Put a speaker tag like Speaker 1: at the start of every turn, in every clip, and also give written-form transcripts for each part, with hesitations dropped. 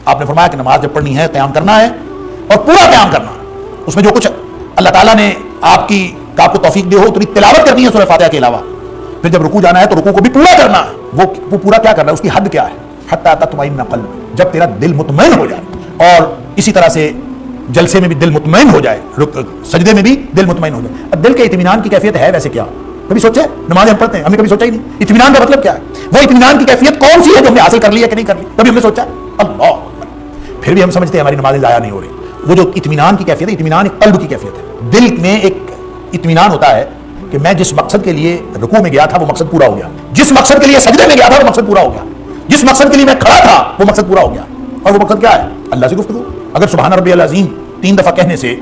Speaker 1: آپ نے فرمایا کہ نماز جب پڑھنی ہے قیام کرنا ہے اور پورا قیام کرنا ہے، اس میں جو کچھ اللہ تعالیٰ نے آپ کو توفیق دے ہو اتنی تلاوت کرنی ہے سورہ فاتحہ کے علاوہ. پھر جب رکوع جانا ہے تو رکوع کو بھی پورا کرنا ہے. وہ پورا کیا کرنا ہے، اس کی حد کیا ہے؟ حتی تطمئن قلب، جب تیرا دل مطمئن ہو جائے. اور اسی طرح سے جلسے میں بھی دل مطمئن ہو جائے، سجدے میں بھی دل مطمئن ہو جائے. اب دل کے اطمینان کی کیفیت ہے ویسے کیا؟ کبھی سوچے؟ نماز ہم پڑھتے ہیں، ہم نے کبھی سوچا ہی نہیں اطمینان کا مطلب کیا ہے. وہ اطمینان کی کیفیت کون سی ہے جو ہم نے حاصل کر لی ہے کہ نہیں کر لی؟ کبھی ہم نے سوچا؟ اللہ اکبر. پھر بھی ہم سمجھتے ہیں ہماری نمازیں ضائع نہیں ہو رہی. وہ جو اطمینان کی کیفیت ہے، اطمینان ایک قلب کی کیفیت ہے. دل میں ایک اطمینان ہوتا ہے کہ میں جس مقصد کے لیے رکوع میں گیا تھا وہ مقصد پورا ہو گیا، جس مقصد کے لیے سجدے میں گیا تھا وہ مقصد پورا ہو گیا، جس مقصد کے لیے میں کھڑا تھا وہ مقصد پورا ہو گیا. اور وہ مقصد کیا ہے؟ اللہ سے گفتگو. اگر سبحان ربی العظیم 3 دفعہ کہنے سے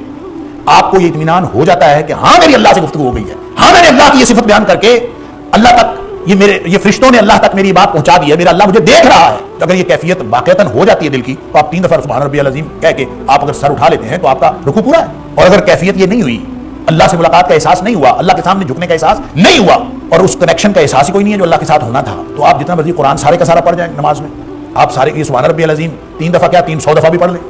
Speaker 1: آپ کو یہ اطمینان ہو جاتا ہے کہ ہاں میری اللہ سے گفتگو ہو گئی ہے، ہاں میں نے اللہ کی یہ صفت بیان کر کے اللہ تک یہ فرشتوں نے اللہ تک میری بات پہنچا دی ہے، میرا اللہ مجھے دیکھ رہا ہے. اگر یہ کیفیت واقعتاً ہو جاتی ہے دل کی تو آپ 3 دفعہ سبحان ربی العظیم کہہ کے آپ اگر سر اٹھا لیتے ہیں تو آپ کا رکوع پورا ہے. اور اگر کیفیت یہ نہیں ہوئی، اللہ سے ملاقات کا احساس نہیں ہوا، اللہ کے سامنے جھکنے کا احساس نہیں ہوا اور اس کنیکشن کا احساس ہی کوئی نہیں ہے جو اللہ کے ساتھ ہونا تھا، تو آپ جتنا مرضی قرآن سارے کا سارا پڑھ جائیں نماز میں، آپ سارے یہ سبحان ربی العظیم 3 دفعہ کیا 300 دفعہ بھی پڑھ لیں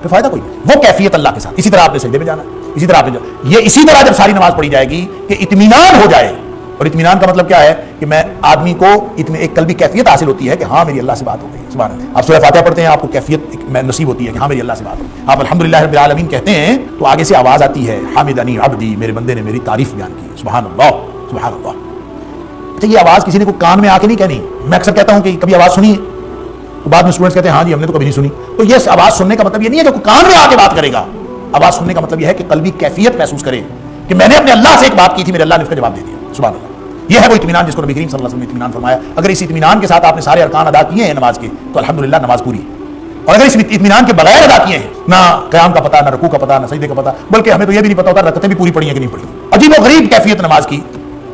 Speaker 1: تو فائدہ کوئی نہیں. وہ کیفیت اللہ کے ساتھ. اسی طرح آپ نے سجدے میں جانا ہے، اسی طرح آپ نے یہ اسی طرح جب ساری نماز پڑھی جائے گی کہ اطمینان ہو جائے. اور اطمینان کا مطلب کیا ہے کہ میں آدمی کو ایک قلبی کیفیت حاصل ہوتی ہے کہ ہاں میری اللہ سے بات ہو گئی. سبحان اللہ. آپ سورہ فاتحہ پڑھتے ہیں، آپ کو کیفیت نصیب ہوتی ہے کہ ہاں میری اللہ سے بات ہو گئی. آپ الحمدللہ رب العالمین کہتے ہیں تو آگے سے آواز آتی ہے حامدنی عبدی، میرے بندے نے میری تعریف بیان کی. سبحان اللہ سبحان اللہ. اچھا یہ آواز کسی نے کوئی کان میں آ کے نہیں کہنی. میں اکثر کہتا ہوں کہ کبھی آواز سنی ہے، بعد میں اسٹوڈنٹس کہتے ہیں ہاں جی ہم نے تو کبھی نہیں سنی. تو یہ آواز سننے کا مطلب یہ نہیں ہے کہ کان میں آ کے بات کرے گا. آواز سننے کا مطلب یہ ہے کہ قلبی کیفیت محسوس کرے کہ میں نے اپنے اللہ سے ایک بات کی تھی، میرے اللہ نے اس کا جواب دے دیا. سبحان اللہ. یہ ہے وہ اطمینان جس کو نبی کریم صلی اللہ علیہ وسلم نے اطمینان فرمایا. اگر اس اطمینان کے ساتھ آپ نے سارے ارکان ادا کیے ہیں نماز کے تو الحمدللہ نماز پوری. اور اگر اس اطمینان کے بغیر ادا کیے ہیں، نہ قیام کا پتہ، نہ رکوع کا پتہ، نہ سجدے کا پتہ، بلکہ ہمیں تو یہ بھی نہیں پتہ ہوتا رکعتیں بھی پوری پڑھی ہیں کہ نہیں پڑھی، عجیب و غریب کیفیت نماز کی،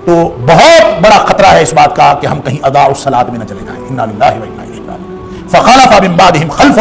Speaker 1: تو بہت بڑا خطرہ ہے اس بات کا کہ ہم کہیں اضاعوا الصلاۃ میں نہ چلے جائیں. انا للہ و انا الیہ راجعون. فخلف من بعدہم خلف